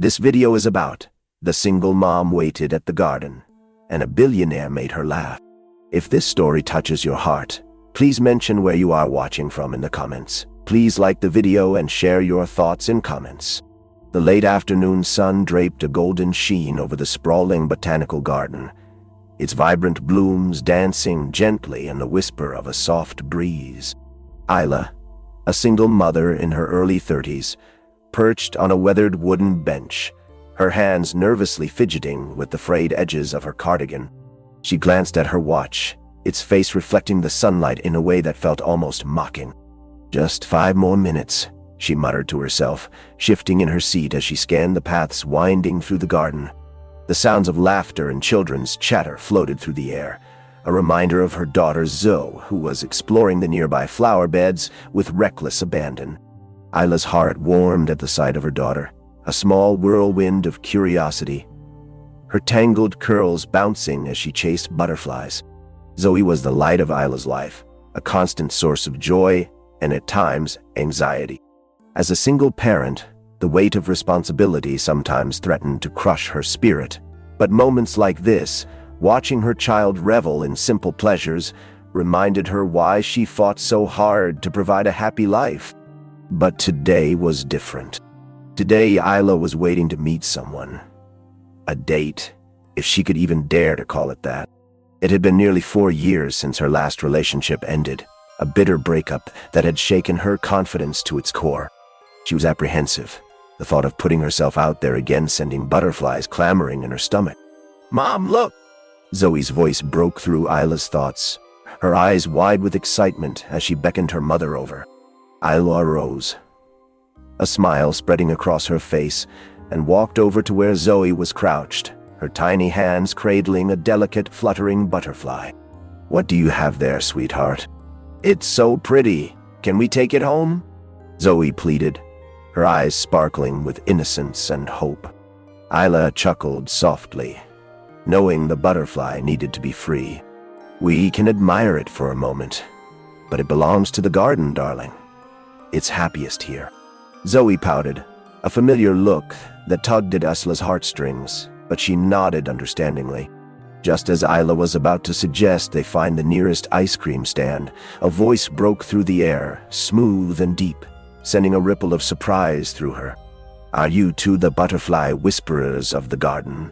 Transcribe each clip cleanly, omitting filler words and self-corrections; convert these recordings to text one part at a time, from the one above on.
This video is about the single mom waited at the garden, and a billionaire made her laugh. If this story touches your heart, please mention where you are watching from in the comments. Please like the video and share your thoughts in comments. The late afternoon sun draped a golden sheen over the sprawling botanical garden, its vibrant blooms dancing gently in the whisper of a soft breeze. Isla, a single mother in her early 30s, perched on a weathered wooden bench, her hands nervously fidgeting with the frayed edges of her cardigan. She glanced at her watch, its face reflecting the sunlight in a way that felt almost mocking. "Just 5 more minutes," she muttered to herself, shifting in her seat as she scanned the paths winding through the garden. The sounds of laughter and children's chatter floated through the air, a reminder of her daughter Zoe, who was exploring the nearby flower beds with reckless abandon. Isla's heart warmed at the sight of her daughter, a small whirlwind of curiosity, her tangled curls bouncing as she chased butterflies. Zoe was the light of Isla's life, a constant source of joy and at times anxiety. As a single parent, the weight of responsibility sometimes threatened to crush her spirit. But moments like this, watching her child revel in simple pleasures, reminded her why she fought so hard to provide a happy life. But today was different. Today, Isla was waiting to meet someone. A date, if she could even dare to call it that. It had been nearly 4 years since her last relationship ended, a bitter breakup that had shaken her confidence to its core. She was apprehensive, the thought of putting herself out there again sending butterflies clamoring in her stomach. "Mom, look!" Zoe's voice broke through Isla's thoughts, her eyes wide with excitement as she beckoned her mother over. Isla rose, a smile spreading across her face, and walked over to where Zoe was crouched, her tiny hands cradling a delicate, fluttering butterfly. "What do you have there, sweetheart?" "It's so pretty. Can we take it home?" Zoe pleaded, her eyes sparkling with innocence and hope. Isla chuckled softly, knowing the butterfly needed to be free. "We can admire it for a moment, but it belongs to the garden, darling. It's happiest here." Zoe pouted, a familiar look that tugged at Isla's heartstrings, but she nodded understandingly. Just as Isla was about to suggest they find the nearest ice cream stand, a voice broke through the air, smooth and deep, sending a ripple of surprise through her. "Are you two the butterfly whisperers of the garden?"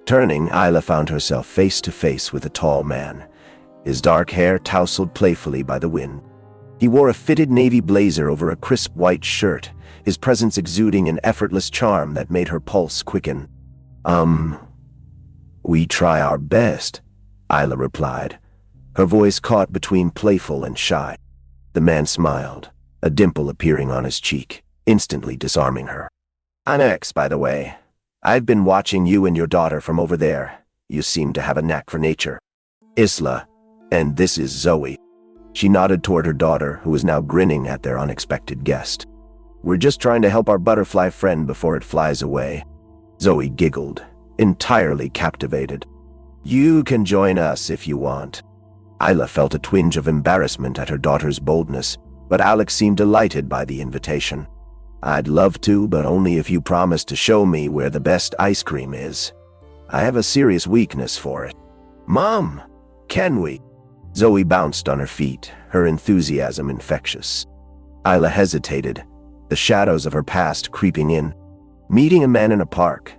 Turning, Isla found herself face to face with a tall man, his dark hair tousled playfully by the wind. He wore a fitted navy blazer over a crisp white shirt, his presence exuding an effortless charm that made her pulse quicken. "We try our best," Isla replied, her voice caught between playful and shy. The man smiled, a dimple appearing on his cheek, instantly disarming her. "I'm X, by the way. I've been watching you and your daughter from over there. You seem to have a knack for nature. Isla, and this is Zoe." She nodded toward her daughter, who was now grinning at their unexpected guest. "We're just trying to help our butterfly friend before it flies away." Zoe giggled, entirely captivated. "You can join us if you want." Isla felt a twinge of embarrassment at her daughter's boldness, but Alex seemed delighted by the invitation. "I'd love to, but only if you promise to show me where the best ice cream is. I have a serious weakness for it." "Mom, can we?" Zoe bounced on her feet, her enthusiasm infectious. Isla hesitated, the shadows of her past creeping in. Meeting a man in a park,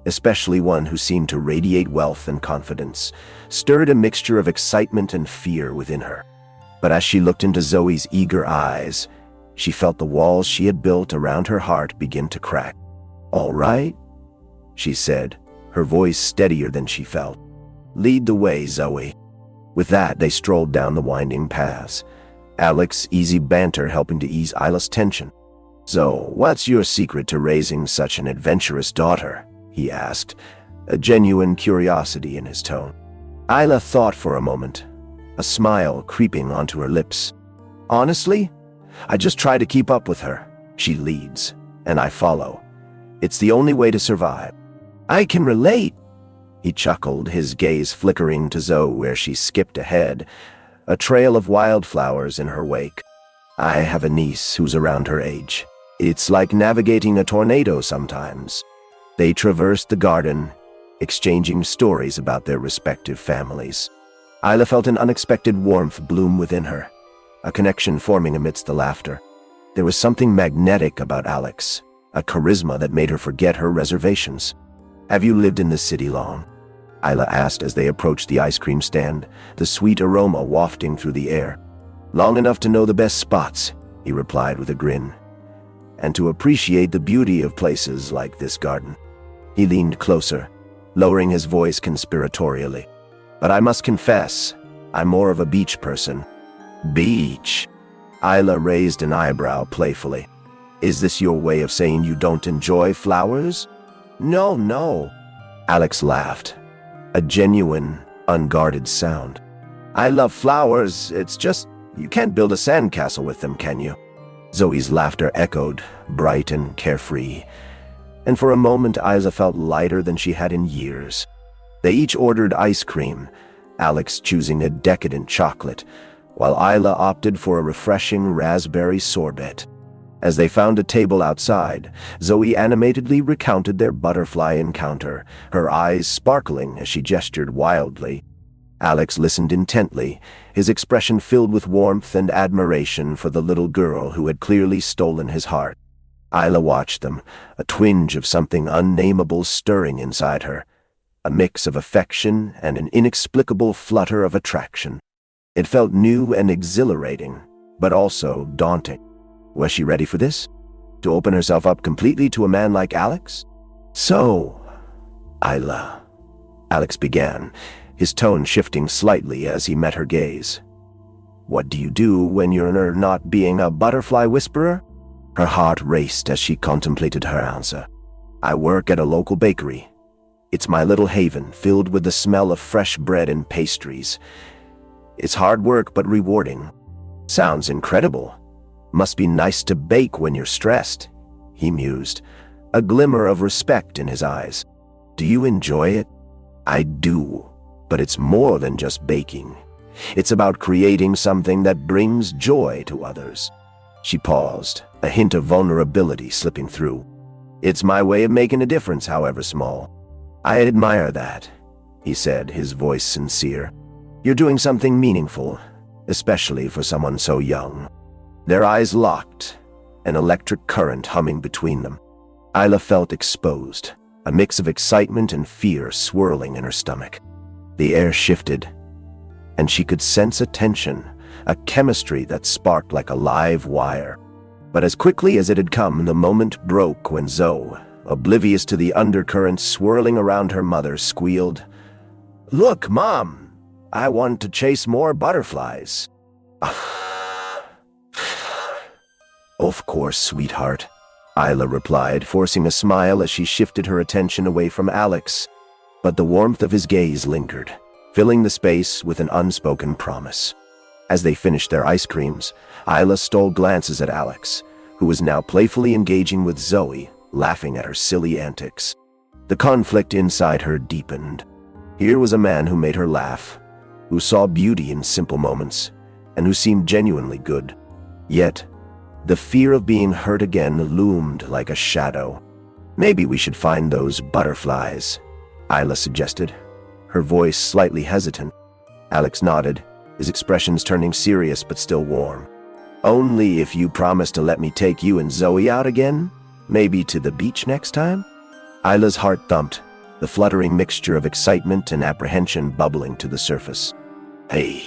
especially one who seemed to radiate wealth and confidence, stirred a mixture of excitement and fear within her. But as she looked into Zoe's eager eyes, she felt the walls she had built around her heart begin to crack. "All right," she said, her voice steadier than she felt. "Lead the way, Zoe." With that, they strolled down the winding paths, Alex's easy banter helping to ease Isla's tension. "So, what's your secret to raising such an adventurous daughter?" he asked, a genuine curiosity in his tone. Isla thought for a moment, a smile creeping onto her lips. "Honestly, I just try to keep up with her. She leads, and I follow. It's the only way to survive." "I can relate," he chuckled, his gaze flickering to Zoe where she skipped ahead, a trail of wildflowers in her wake. "I have a niece who's around her age. It's like navigating a tornado sometimes." They traversed the garden, exchanging stories about their respective families. Isla felt an unexpected warmth bloom within her, a connection forming amidst the laughter. There was something magnetic about Alex, a charisma that made her forget her reservations. "Have you lived in this city long?" Isla asked as they approached the ice cream stand, the sweet aroma wafting through the air. "Long enough to know the best spots," he replied with a grin, "and to appreciate the beauty of places like this garden." He leaned closer, lowering his voice conspiratorially. "But I must confess, I'm more of a beach person." "Beach?" Isla raised an eyebrow playfully. "Is this your way of saying you don't enjoy flowers?" No. Alex laughed, a genuine, unguarded sound. "I love flowers, it's just you can't build a sandcastle with them, can you?" Zoe's laughter echoed, bright and carefree, and for a moment Isla felt lighter than she had in years. They each ordered ice cream, Alex choosing a decadent chocolate, while Isla opted for a refreshing raspberry sorbet. As they found a table outside, Zoe animatedly recounted their butterfly encounter, her eyes sparkling as she gestured wildly. Alex listened intently, his expression filled with warmth and admiration for the little girl who had clearly stolen his heart. Isla watched them, a twinge of something unnameable stirring inside her, a mix of affection and an inexplicable flutter of attraction. It felt new and exhilarating, but also daunting. Was she ready for this? To open herself up completely to a man like Alex? "So, Isla," Alex began, his tone shifting slightly as he met her gaze. "What do you do when you're not being a butterfly whisperer?" Her heart raced as she contemplated her answer. "I work at a local bakery. It's my little haven, filled with the smell of fresh bread and pastries. It's hard work but rewarding." "Sounds incredible. Must be nice to bake when you're stressed," he mused, a glimmer of respect in his eyes. "Do you enjoy it?" "I do, but it's more than just baking. It's about creating something that brings joy to others." She paused, a hint of vulnerability slipping through. "It's my way of making a difference, however small." "I admire that," he said, his voice sincere. "You're doing something meaningful, especially for someone so young." Their eyes locked, an electric current humming between them. Isla felt exposed, a mix of excitement and fear swirling in her stomach. The air shifted, and she could sense a tension, a chemistry that sparked like a live wire. But as quickly as it had come, the moment broke when Zoe, oblivious to the undercurrents swirling around her mother, squealed, "Look, Mom, I want to chase more butterflies." "Of course, sweetheart," Isla replied, forcing a smile as she shifted her attention away from Alex. But the warmth of his gaze lingered, filling the space with an unspoken promise. As they finished their ice creams, Isla stole glances at Alex, who was now playfully engaging with Zoe, laughing at her silly antics. The conflict inside her deepened. Here was a man who made her laugh, who saw beauty in simple moments, and who seemed genuinely good. Yet, the fear of being hurt again loomed like a shadow. "Maybe we should find those butterflies," Isla suggested, her voice slightly hesitant. Alex nodded, his expressions turning serious but still warm. "Only if you promise to let me take you and Zoe out again? Maybe to the beach next time?" Isla's heart thumped, the fluttering mixture of excitement and apprehension bubbling to the surface. "Hey."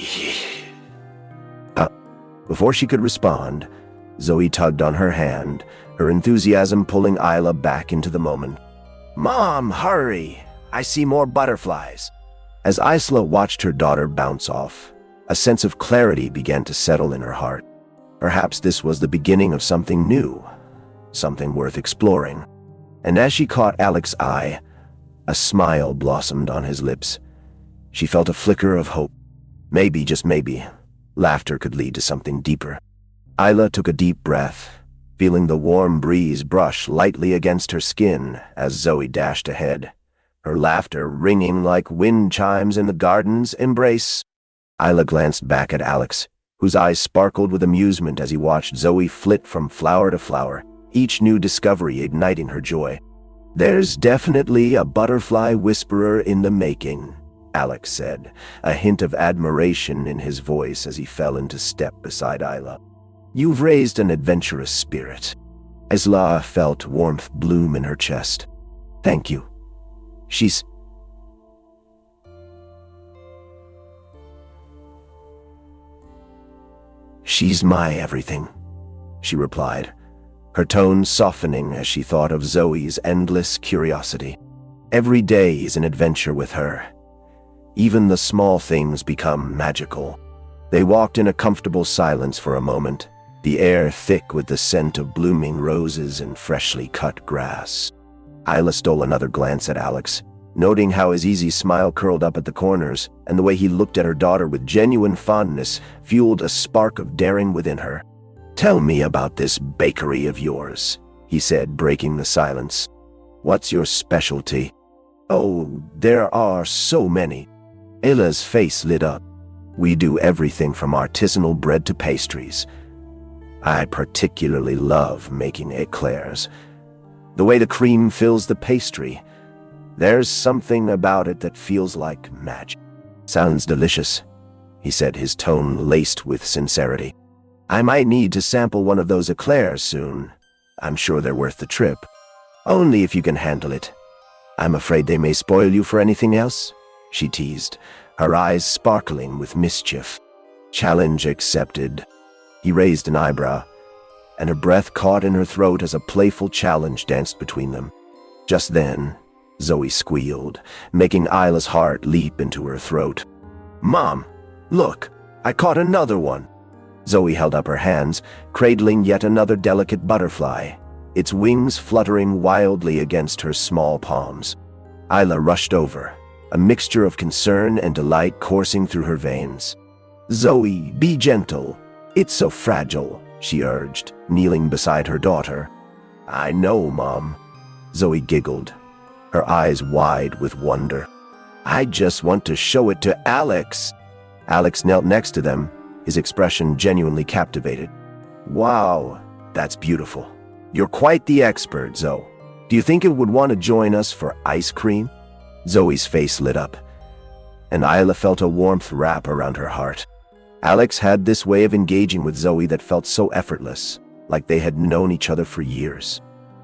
Before she could respond, Zoe tugged on her hand, her enthusiasm pulling Isla back into the moment. "Mom, hurry! I see more butterflies." As Isla watched her daughter bounce off, a sense of clarity began to settle in her heart. Perhaps this was the beginning of something new, something worth exploring. And as she caught Alex's eye, a smile blossomed on his lips. She felt a flicker of hope. Maybe, just maybe, laughter could lead to something deeper. Isla took a deep breath, feeling the warm breeze brush lightly against her skin as Zoe dashed ahead, her laughter ringing like wind chimes in the garden's embrace. Isla glanced back at Alex, whose eyes sparkled with amusement as he watched Zoe flit from flower to flower, each new discovery igniting her joy. There's definitely a butterfly whisperer in the making, Alex said, a hint of admiration in his voice as he fell into step beside Isla. You've raised an adventurous spirit. Isla felt warmth bloom in her chest. Thank you. She's my everything, she replied, her tone softening as she thought of Zoe's endless curiosity. Every day is an adventure with her. Even the small things become magical. They walked in a comfortable silence for a moment, the air thick with the scent of blooming roses and freshly cut grass. Isla stole another glance at Alex, noting how his easy smile curled up at the corners, and the way he looked at her daughter with genuine fondness fueled a spark of daring within her. Tell me about this bakery of yours, he said, breaking the silence. What's your specialty? Oh, there are so many. Isla's face lit up. We do everything from artisanal bread to pastries. I particularly love making eclairs. The way the cream fills the pastry, there's something about it that feels like magic. Sounds delicious, he said, his tone laced with sincerity. I might need to sample one of those eclairs soon. I'm sure they're worth the trip. Only if you can handle it. I'm afraid they may spoil you for anything else, she teased, her eyes sparkling with mischief. Challenge accepted. He raised an eyebrow, and her breath caught in her throat as a playful challenge danced between them. Just then, Zoe squealed, making Isla's heart leap into her throat. Mom, look, I caught another one. Zoe held up her hands, cradling yet another delicate butterfly, its wings fluttering wildly against her small palms. Isla rushed over, a mixture of concern and delight coursing through her veins. Zoe, be gentle. It's so fragile, she urged, kneeling beside her daughter. I know, Mom. Zoe giggled, her eyes wide with wonder. I just want to show it to Alex. Alex knelt next to them, his expression genuinely captivated. Wow, that's beautiful. You're quite the expert, Zoe. Do you think it would want to join us for ice cream? Zoe's face lit up, and Isla felt a warmth wrap around her heart. Alex had this way of engaging with Zoe that felt so effortless, like they had known each other for years.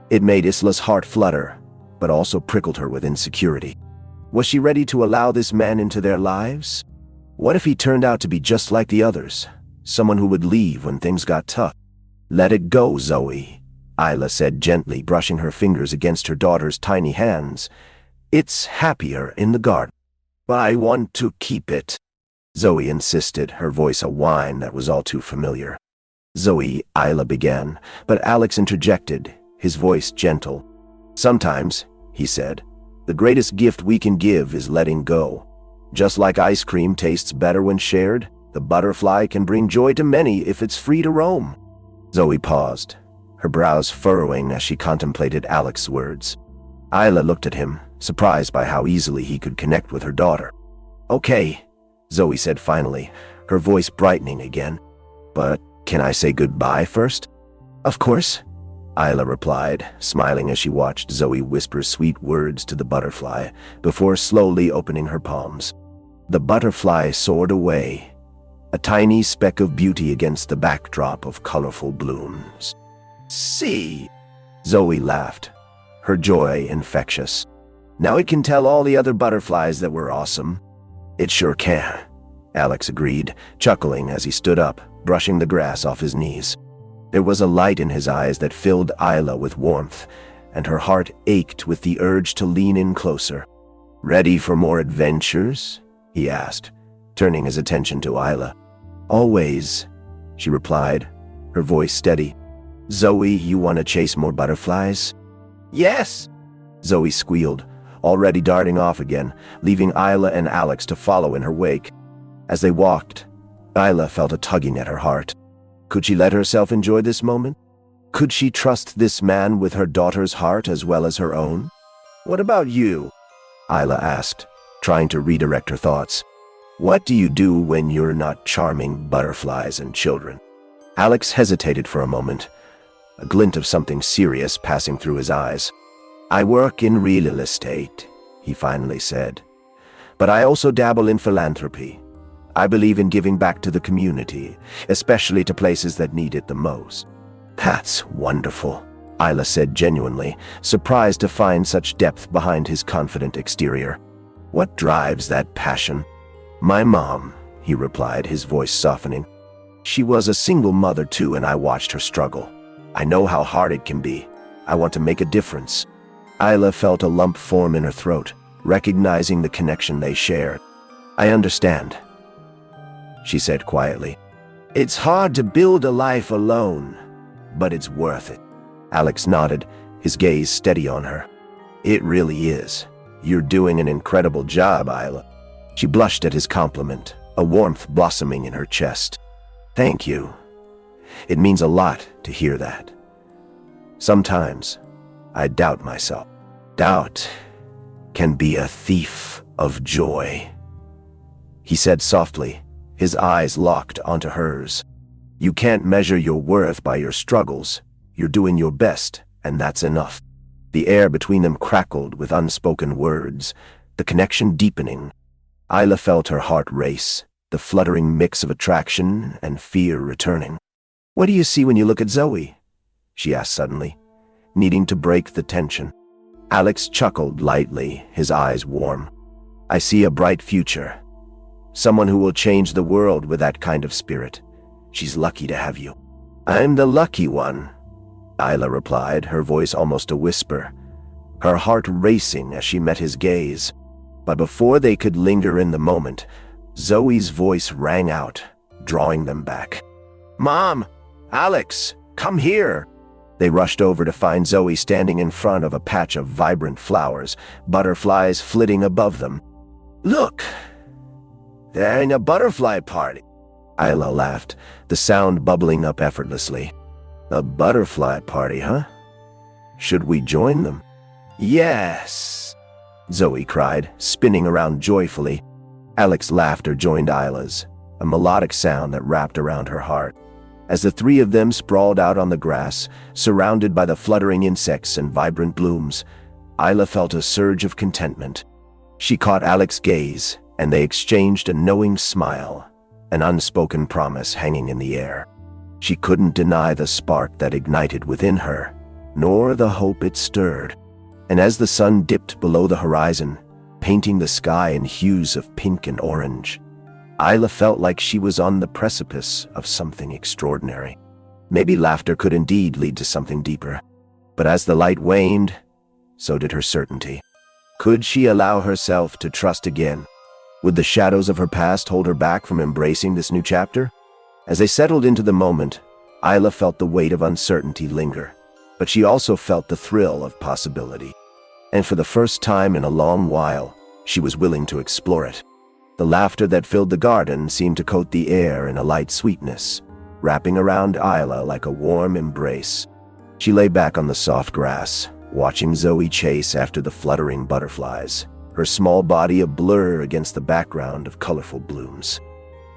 It made Isla's heart flutter, but also prickled her with insecurity. Was she ready to allow this man into their lives? What if he turned out to be just like the others, someone who would leave when things got tough? Let it go, Zoe, Isla said gently, brushing her fingers against her daughter's tiny hands. It's happier in the garden. I want to keep it, Zoe insisted, her voice a whine that was all too familiar. Zoe, Isla began, but Alex interjected, his voice gentle. Sometimes, he said, the greatest gift we can give is letting go. Just like ice cream tastes better when shared, the butterfly can bring joy to many if it's free to roam. Zoe paused, her brows furrowing as she contemplated Alex's words. Isla looked at him, surprised by how easily he could connect with her daughter. Okay, Zoe said finally, her voice brightening again. But can I say goodbye first? Of course, Isla replied, smiling as she watched Zoe whisper sweet words to the butterfly before slowly opening her palms. The butterfly soared away, a tiny speck of beauty against the backdrop of colorful blooms. See, Zoe laughed, her joy infectious. Now it can tell all the other butterflies that we're awesome. It sure can, Alex agreed, chuckling as he stood up, brushing the grass off his knees. There was a light in his eyes that filled Isla with warmth, and her heart ached with the urge to lean in closer. Ready for more adventures? He asked, turning his attention to Isla. Always, she replied, her voice steady. Zoe, you want to chase more butterflies? Yes, Zoe squealed, already darting off again, leaving Isla and Alex to follow in her wake. As they walked, Isla felt a tugging at her heart. Could she let herself enjoy this moment? Could she trust this man with her daughter's heart as well as her own? What about you? Isla asked, trying to redirect her thoughts. What do you do when you're not charming butterflies and children? Alex hesitated for a moment, a glint of something serious passing through his eyes. "I work in real estate," he finally said. "But I also dabble in philanthropy. I believe in giving back to the community, especially to places that need it the most." "That's wonderful," Isla said genuinely, surprised to find such depth behind his confident exterior. "What drives that passion?" "My mom," he replied, his voice softening. "She was a single mother too, and I watched her struggle. I know how hard it can be. I want to make a difference." Isla felt a lump form in her throat, recognizing the connection they shared. "I understand," she said quietly. "It's hard to build a life alone, but it's worth it." Alex nodded, his gaze steady on her. "It really is. You're doing an incredible job, Isla." She blushed at his compliment, a warmth blossoming in her chest. "Thank you. It means a lot to hear that. Sometimes I doubt myself. Doubt can be a thief of joy," he said softly, his eyes locked onto hers. "You can't measure your worth by your struggles. You're doing your best, and that's enough." The air between them crackled with unspoken words, the connection deepening. Isla felt her heart race, the fluttering mix of attraction and fear returning. "What do you see when you look at Zoe?" she asked suddenly, needing to break the tension. Alex chuckled lightly, his eyes warm. "I see a bright future. Someone who will change the world with that kind of spirit. She's lucky to have you." "I'm the lucky one," Isla replied, her voice almost a whisper, her heart racing as she met his gaze. But before they could linger in the moment, Zoe's voice rang out, drawing them back. "Mom! Alex! Come here!" They rushed over to find Zoe standing in front of a patch of vibrant flowers, butterflies flitting above them. "Look! They're having a butterfly party." Isla laughed, the sound bubbling up effortlessly. "A butterfly party, huh? Should we join them?" "Yes!" Zoe cried, spinning around joyfully. Alex's laughter joined Isla's, a melodic sound that wrapped around her heart. As the three of them sprawled out on the grass, surrounded by the fluttering insects and vibrant blooms, Isla felt a surge of contentment. She caught Alex's gaze, and they exchanged a knowing smile, an unspoken promise hanging in the air. She couldn't deny the spark that ignited within her, nor the hope it stirred. And as the sun dipped below the horizon, painting the sky in hues of pink and orange, Isla felt like she was on the precipice of something extraordinary. Maybe laughter could indeed lead to something deeper. But as the light waned, so did her certainty. Could she allow herself to trust again? Would the shadows of her past hold her back from embracing this new chapter? As they settled into the moment, Isla felt the weight of uncertainty linger, but she also felt the thrill of possibility. And for the first time in a long while, she was willing to explore it. The laughter that filled the garden seemed to coat the air in a light sweetness, wrapping around Isla like a warm embrace. She lay back on the soft grass, watching Zoe chase after the fluttering butterflies, her small body a blur against the background of colorful blooms.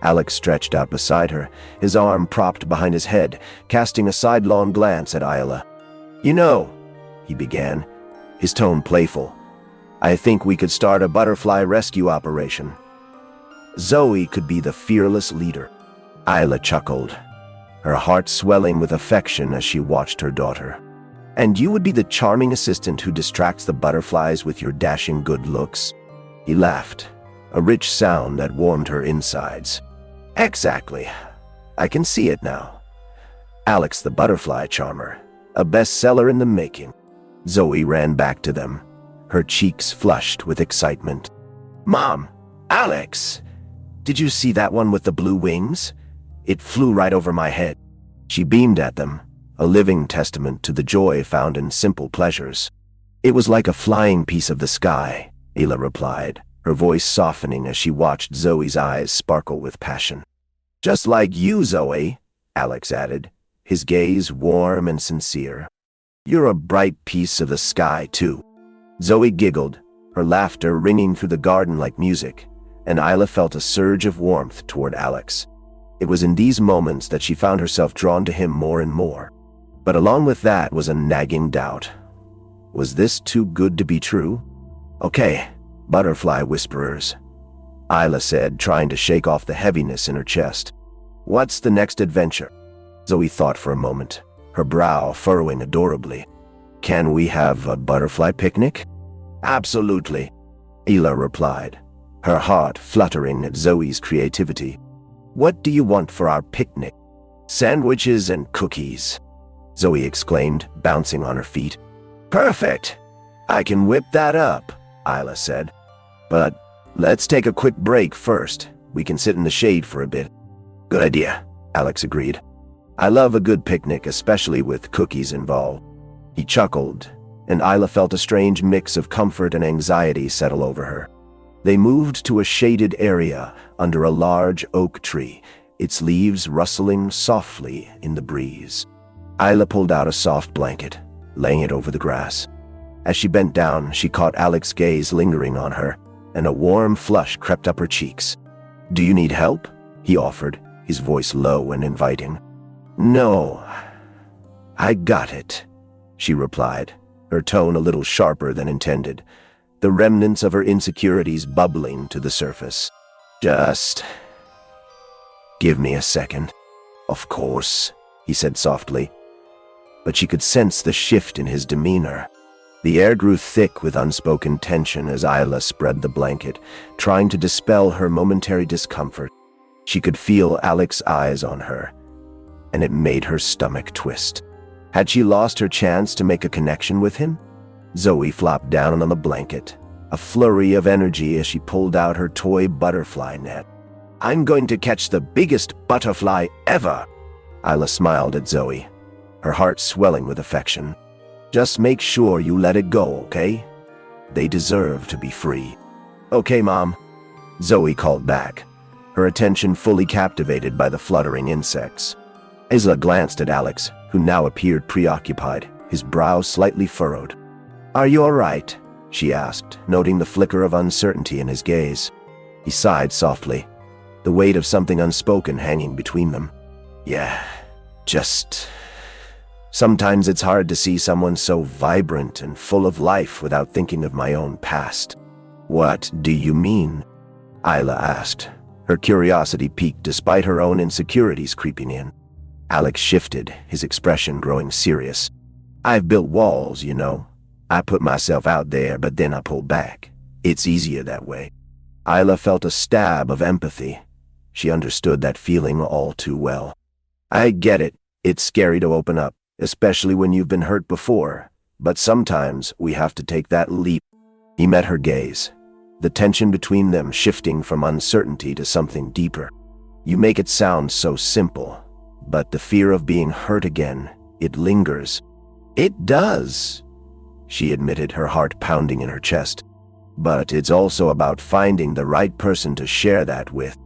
Alex stretched out beside her, his arm propped behind his head, casting a sidelong glance at Isla. "You know," he began, his tone playful, "I think we could start a butterfly rescue operation. Zoe could be the fearless leader." Isla chuckled, her heart swelling with affection as she watched her daughter. "And you would be the charming assistant who distracts the butterflies with your dashing good looks?" He laughed, a rich sound that warmed her insides. "Exactly. I can see it now. Alex the butterfly charmer, a bestseller in the making." Zoe ran back to them, her cheeks flushed with excitement. "Mom! Alex! Did you see that one with the blue wings? It flew right over my head." She beamed at them, a living testament to the joy found in simple pleasures. "It was like a flying piece of the sky," Isla replied, her voice softening as she watched Zoe's eyes sparkle with passion. "Just like you, Zoe," Alex added, his gaze warm and sincere. "You're a bright piece of the sky, too." Zoe giggled, her laughter ringing through the garden like music, and Isla felt a surge of warmth toward Alex. It was in these moments that she found herself drawn to him more and more. But along with that was a nagging doubt. Was this too good to be true? Okay, butterfly whisperers, Isla said, trying to shake off the heaviness in her chest. What's the next adventure? Zoe thought for a moment, her brow furrowing adorably. Can we have a butterfly picnic? Absolutely, Isla replied, her heart fluttering at Zoe's creativity. What do you want for our picnic? Sandwiches and cookies, Zoe exclaimed, bouncing on her feet. Perfect! I can whip that up, Isla said. But let's take a quick break first. We can sit in the shade for a bit. Good idea, Alex agreed. I love a good picnic, especially with cookies involved. He chuckled, and Isla felt a strange mix of comfort and anxiety settle over her. They moved to a shaded area under a large oak tree, its leaves rustling softly in the breeze. Isla pulled out a soft blanket, laying it over the grass. As she bent down, she caught Alex's gaze lingering on her, and a warm flush crept up her cheeks. Do you need help? He offered, his voice low and inviting. No, I got it, she replied, her tone a little sharper than intended, the remnants of her insecurities bubbling to the surface. Just give me a second. Of course, he said softly, but she could sense the shift in his demeanor. The air grew thick with unspoken tension as Isla spread the blanket, trying to dispel her momentary discomfort. She could feel Alex's eyes on her, and it made her stomach twist. Had she lost her chance to make a connection with him? Zoe flopped down on the blanket, a flurry of energy as she pulled out her toy butterfly net. I'm going to catch the biggest butterfly ever, Isla smiled at Zoe, her heart swelling with affection. Just make sure you let it go, okay? They deserve to be free. Okay, Mom, Zoe called back, her attention fully captivated by the fluttering insects. Isla glanced at Alex, who now appeared preoccupied, his brow slightly furrowed. Are you all right? She asked, noting the flicker of uncertainty in his gaze. He sighed softly, the weight of something unspoken hanging between them. Yeah, just... Sometimes it's hard to see someone so vibrant and full of life without thinking of my own past. What do you mean? Isla asked, her curiosity piqued despite her own insecurities creeping in. Alex shifted, his expression growing serious. I've built walls, you know. I put myself out there, but then I pull back. It's easier that way. Isla felt a stab of empathy. She understood that feeling all too well. I get it. It's scary to open up, especially when you've been hurt before. But sometimes we have to take that leap. He met her gaze, the tension between them shifting from uncertainty to something deeper. You make it sound so simple, but the fear of being hurt again, it lingers. It does, she admitted, her heart pounding in her chest. But it's also about finding the right person to share that with.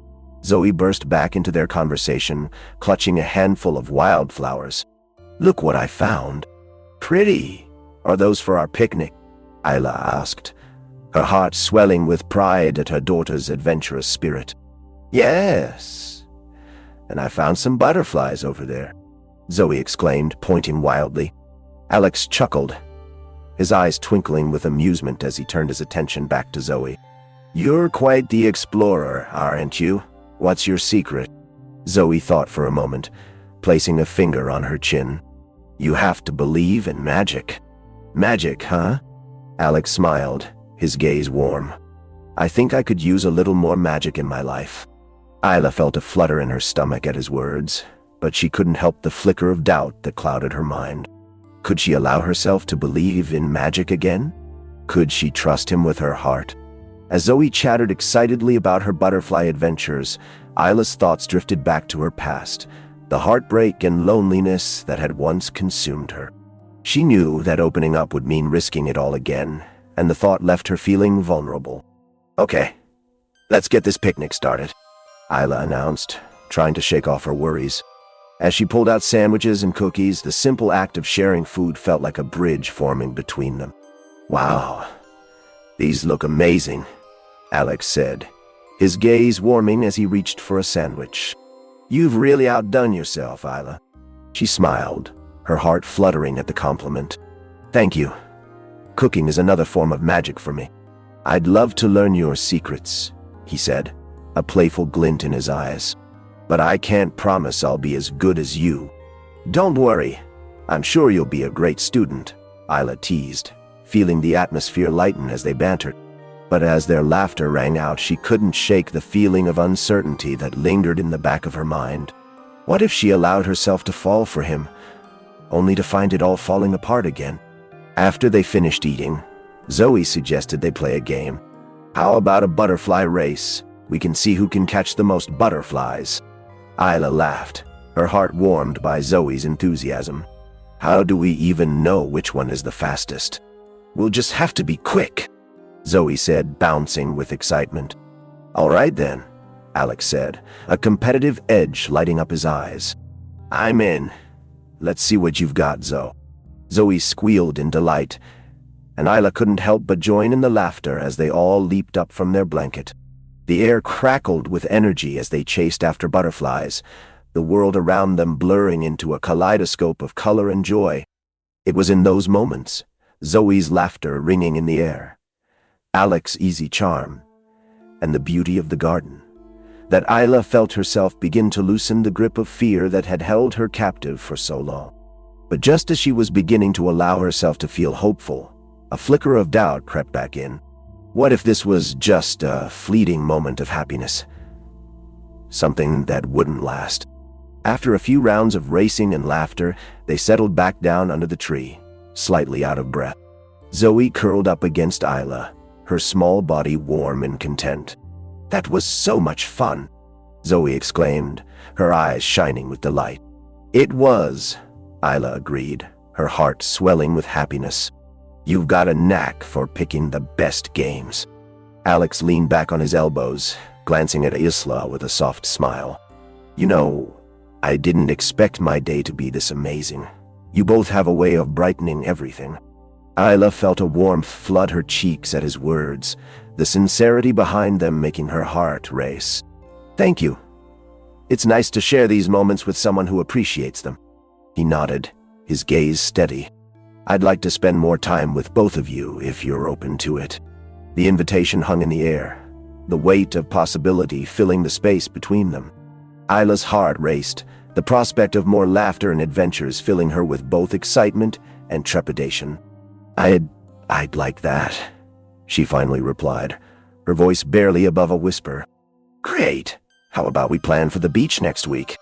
Zoe burst back into their conversation, clutching a handful of wildflowers. Look what I found. Pretty. Are those for our picnic? Isla asked, her heart swelling with pride at her daughter's adventurous spirit. Yes. And I found some butterflies over there, Zoe exclaimed, pointing wildly. Alex chuckled, his eyes twinkling with amusement as he turned his attention back to Zoe. You're quite the explorer, aren't you? What's your secret? Zoe thought for a moment, placing a finger on her chin. You have to believe in magic. Magic, huh? Alex smiled, his gaze warm. I think I could use a little more magic in my life. Isla felt a flutter in her stomach at his words, but she couldn't help the flicker of doubt that clouded her mind. Could she allow herself to believe in magic again? Could she trust him with her heart? As Zoe chattered excitedly about her butterfly adventures, Isla's thoughts drifted back to her past, the heartbreak and loneliness that had once consumed her. She knew that opening up would mean risking it all again, and the thought left her feeling vulnerable. Okay, let's get this picnic started, Isla announced, trying to shake off her worries. As she pulled out sandwiches and cookies, the simple act of sharing food felt like a bridge forming between them. Wow, these look amazing, Alex said, his gaze warming as he reached for a sandwich. You've really outdone yourself, Isla. She smiled, her heart fluttering at the compliment. Thank you. Cooking is another form of magic for me. I'd love to learn your secrets, he said, a playful glint in his eyes. But I can't promise I'll be as good as you. Don't worry. I'm sure you'll be a great student, Isla teased, feeling the atmosphere lighten as they bantered. But as their laughter rang out, she couldn't shake the feeling of uncertainty that lingered in the back of her mind. What if she allowed herself to fall for him, only to find it all falling apart again? After they finished eating, Zoe suggested they play a game. How about a butterfly race? We can see who can catch the most butterflies. Isla laughed, her heart warmed by Zoe's enthusiasm. How do we even know which one is the fastest? We'll just have to be quick, Zoe said, bouncing with excitement. All right then, Alex said, a competitive edge lighting up his eyes. I'm in. Let's see what you've got, Zoe. Zoe squealed in delight, and Isla couldn't help but join in the laughter as they all leaped up from their blanket. The air crackled with energy as they chased after butterflies, the world around them blurring into a kaleidoscope of color and joy. It was in those moments, Zoe's laughter ringing in the air, Alex's easy charm, and the beauty of the garden, that Isla felt herself begin to loosen the grip of fear that had held her captive for so long. But just as she was beginning to allow herself to feel hopeful, a flicker of doubt crept back in. What if this was just a fleeting moment of happiness? Something that wouldn't last. After a few rounds of racing and laughter, they settled back down under the tree, slightly out of breath. Zoe curled up against Isla, her small body warm and content. That was so much fun, Zoe exclaimed, her eyes shining with delight. It was, Isla agreed, her heart swelling with happiness. You've got a knack for picking the best games. Alex leaned back on his elbows, glancing at Isla with a soft smile. You know, I didn't expect my day to be this amazing. You both have a way of brightening everything. Isla felt a warmth flood her cheeks at his words, the sincerity behind them making her heart race. Thank you. It's nice to share these moments with someone who appreciates them. He nodded, his gaze steady. I'd like to spend more time with both of you if you're open to it. The invitation hung in the air, the weight of possibility filling the space between them. Isla's heart raced, the prospect of more laughter and adventures filling her with both excitement and trepidation. I'd like that, she finally replied, her voice barely above a whisper. Great! How about we plan for the beach next week?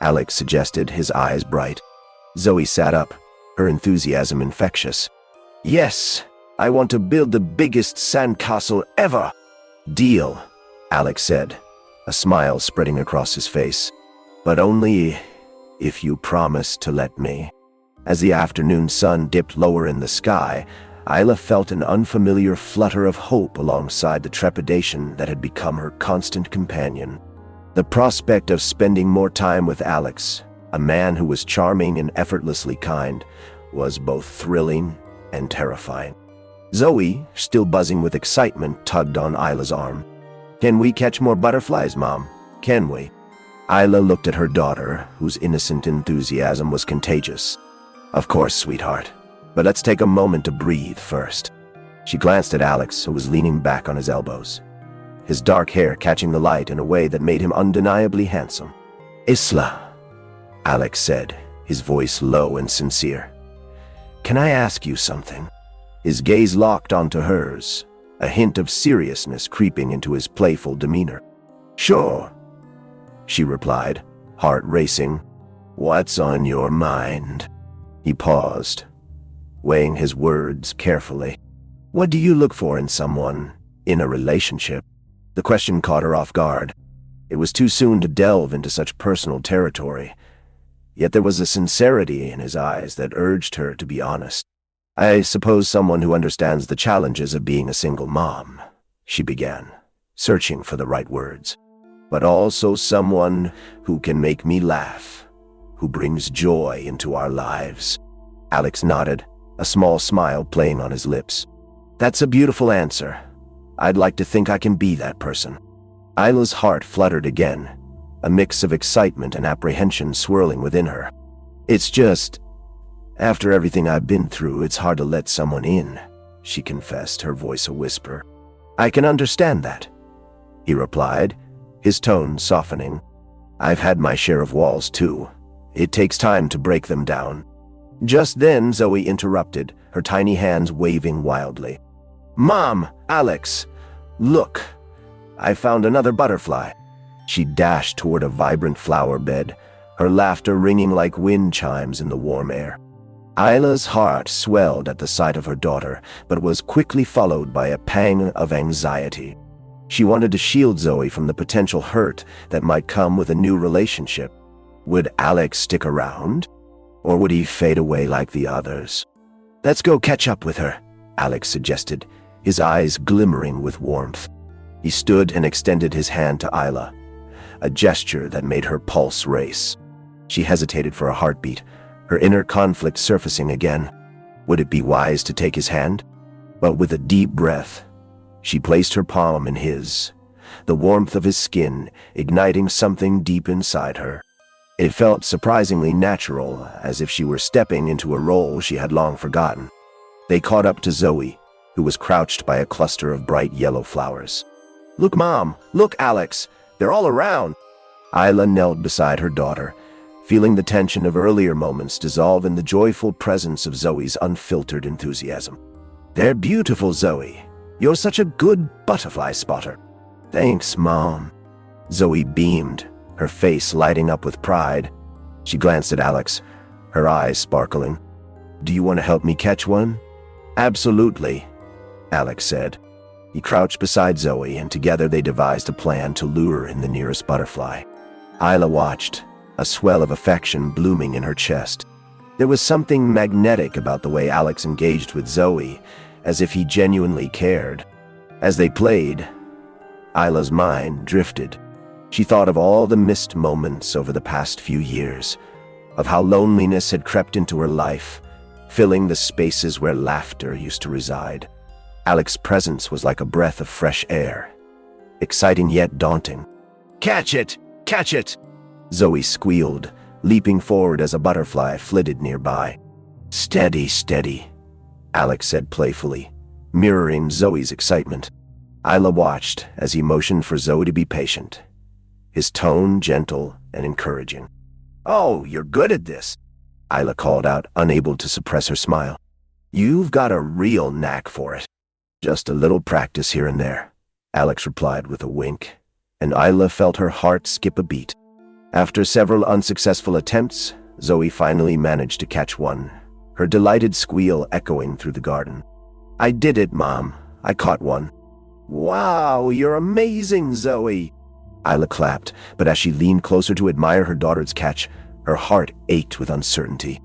Alex suggested, his eyes bright. Zoe sat up, her enthusiasm infectious. Yes, I want to build the biggest sandcastle ever. Deal, Alex said, a smile spreading across his face. But only if you promise to let me. As the afternoon sun dipped lower in the sky, Isla felt an unfamiliar flutter of hope alongside the trepidation that had become her constant companion. The prospect of spending more time with Alex, a man who was charming and effortlessly kind, was both thrilling and terrifying. Zoe, still buzzing with excitement, tugged on Isla's arm. Can we catch more butterflies, Mom? Can we? Isla looked at her daughter, whose innocent enthusiasm was contagious. Of course, sweetheart. But let's take a moment to breathe first. She glanced at Alex, who was leaning back on his elbows, his dark hair catching the light in a way that made him undeniably handsome. Isla, Alex said, his voice low and sincere. Can I ask you something? His gaze locked onto hers, a hint of seriousness creeping into his playful demeanor. Sure, she replied, heart racing. What's on your mind? He paused, weighing his words carefully. What do you look for in someone, in a relationship? The question caught her off guard. It was too soon to delve into such personal territory, yet there was a sincerity in his eyes that urged her to be honest. I suppose someone who understands the challenges of being a single mom, she began, searching for the right words. But also someone who can make me laugh, who brings joy into our lives. Alex nodded, a small smile playing on his lips. That's a beautiful answer. I'd like to think I can be that person. Isla's heart fluttered again, a mix of excitement and apprehension swirling within her. It's just, after everything I've been through, it's hard to let someone in, she confessed, her voice a whisper. "I can understand that," he replied, his tone softening. "I've had my share of walls too. It takes time to break them down." Just then Zoe interrupted, her tiny hands waving wildly. "Mom, Alex, look, I found another butterfly." She dashed toward a vibrant flower bed, her laughter ringing like wind chimes in the warm air. Isla's heart swelled at the sight of her daughter, but was quickly followed by a pang of anxiety. She wanted to shield Zoe from the potential hurt that might come with a new relationship. Would Alex stick around? Or would he fade away like the others? "Let's go catch up with her," Alex suggested, his eyes glimmering with warmth. He stood and extended his hand to Isla, a gesture that made her pulse race. She hesitated for a heartbeat, her inner conflict surfacing again. Would it be wise to take his hand? But with a deep breath, she placed her palm in his, the warmth of his skin igniting something deep inside her. It felt surprisingly natural, as if she were stepping into a role she had long forgotten. They caught up to Zoe, who was crouched by a cluster of bright yellow flowers. "Look, Mom! Look, Alex! They're all around!" Isla knelt beside her daughter, feeling the tension of earlier moments dissolve in the joyful presence of Zoe's unfiltered enthusiasm. "They're beautiful, Zoe. You're such a good butterfly spotter." "Thanks, Mom." Zoe beamed, her face lighting up with pride. She glanced at Alex, her eyes sparkling. "Do you want to help me catch one?" "Absolutely," Alex said. He crouched beside Zoe, and together they devised a plan to lure in the nearest butterfly. Isla watched, a swell of affection blooming in her chest. There was something magnetic about the way Alex engaged with Zoe, as if he genuinely cared. As they played, Isla's mind drifted. She thought of all the missed moments over the past few years, of how loneliness had crept into her life, filling the spaces where laughter used to reside. Alex's presence was like a breath of fresh air, exciting yet daunting. "Catch it! Catch it!" Zoe squealed, leaping forward as a butterfly flitted nearby. "Steady, steady," Alex said playfully, mirroring Zoe's excitement. Isla watched as he motioned for Zoe to be patient, his tone gentle and encouraging. "Oh, you're good at this," Isla called out, unable to suppress her smile. "You've got a real knack for it." "Just a little practice here and there," Alex replied with a wink, and Isla felt her heart skip a beat. After several unsuccessful attempts, Zoe finally managed to catch one, her delighted squeal echoing through the garden. "I did it, Mom. I caught one." "Wow, you're amazing, Zoe!" Isla clapped, but as she leaned closer to admire her daughter's catch, her heart ached with uncertainty.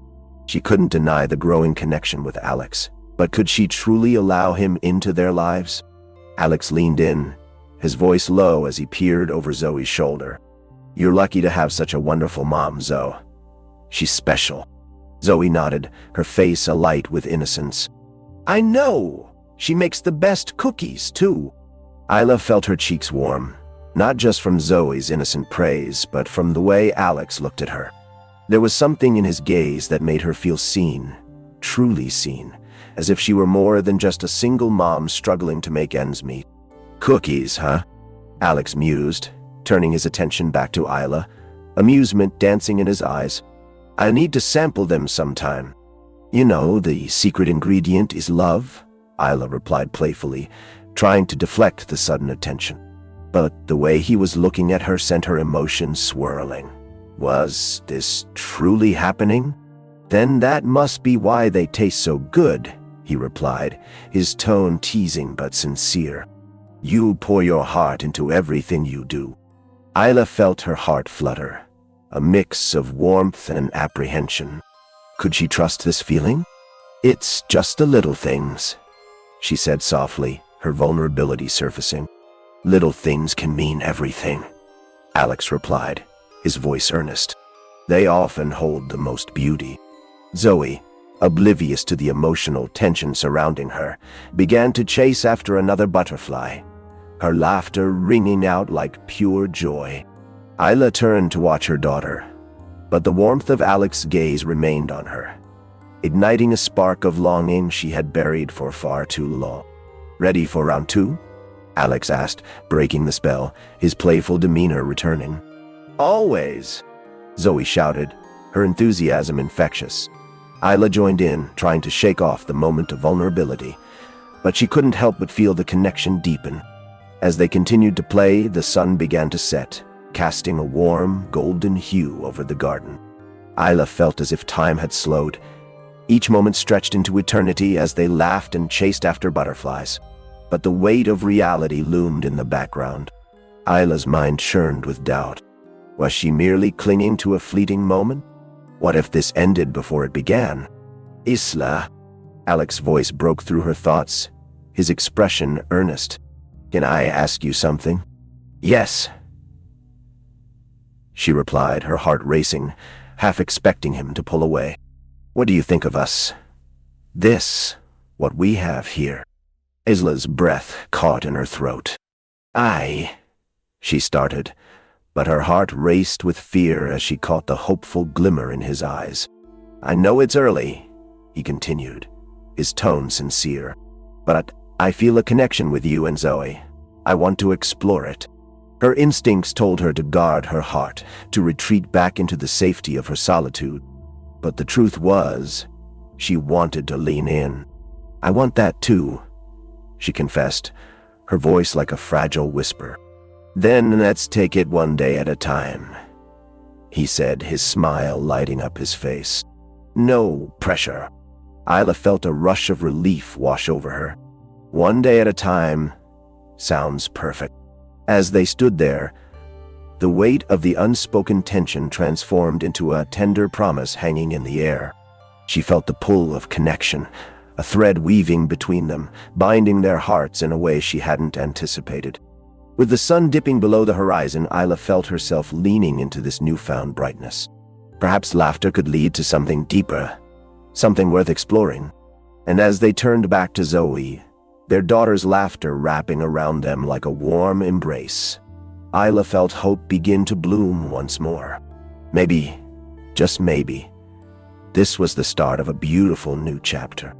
She couldn't deny the growing connection with Alex, but could she truly allow him into their lives? Alex leaned in, his voice low as he peered over Zoe's shoulder. "You're lucky to have such a wonderful mom, Zoe. She's special." Zoe nodded, her face alight with innocence. "I know! She makes the best cookies, too." Isla felt her cheeks warm, not just from Zoe's innocent praise, but from the way Alex looked at her. There was something in his gaze that made her feel seen, truly seen, as if she were more than just a single mom struggling to make ends meet. "Cookies, huh?" Alex mused, turning his attention back to Isla, amusement dancing in his eyes. "I need to sample them sometime." "You know, the secret ingredient is love," Isla replied playfully, trying to deflect the sudden attention. But the way he was looking at her sent her emotions swirling. Was this truly happening? "Then that must be why they taste so good," he replied, his tone teasing but sincere. "You pour your heart into everything you do." Isla felt her heart flutter, a mix of warmth and apprehension. Could she trust this feeling? "It's just the little things," she said softly, her vulnerability surfacing. "Little things can mean everything," Alex replied, his voice earnest. "They often hold the most beauty." Zoe, oblivious to the emotional tension surrounding her, began to chase after another butterfly, her laughter ringing out like pure joy. Isla turned to watch her daughter, but the warmth of Alex's gaze remained on her. igniting a spark of longing she had buried for far too long. "Ready for round 2? Alex asked, breaking the spell, his playful demeanor returning. "Always!" Zoe shouted, her enthusiasm infectious. Isla joined in, trying to shake off the moment of vulnerability, but she couldn't help but feel the connection deepen. As they continued to play, the sun began to set, casting a warm, golden hue over the garden. Isla felt as if time had slowed. Each moment stretched into eternity as they laughed and chased after butterflies. But the weight of reality loomed in the background. Isla's mind churned with doubt. Was she merely clinging to a fleeting moment? What if this ended before it began? "Isla," Alex's voice broke through her thoughts, his expression earnest. "Can I ask you something?" "Yes," she replied, her heart racing, half expecting him to pull away. "What do you think of us? What we have here?" Isla's breath caught in her throat. She started, but her heart raced with fear as she caught the hopeful glimmer in his eyes. "I know it's early," he continued, his tone sincere, "but I feel a connection with you and Zoe. I want to explore it." Her instincts told her to guard her heart, to retreat back into the safety of her solitude. But the truth was, she wanted to lean in. "I want that too," she confessed, her voice like a fragile whisper. "Then let's take it one day at a time," he said, his smile lighting up his face. No pressure. Isla felt a rush of relief wash over her. One day at a time sounds perfect. As they stood there, the weight of the unspoken tension transformed into a tender promise hanging in the air. She felt the pull of connection, a thread weaving between them, binding their hearts in a way she hadn't anticipated. With the sun dipping below the horizon, Isla felt herself leaning into this newfound brightness. Perhaps laughter could lead to something deeper, something worth exploring. And as they turned back to Zoe, their daughter's laughter wrapping around them like a warm embrace, Isla felt hope begin to bloom once more. Maybe, just maybe, this was the start of a beautiful new chapter.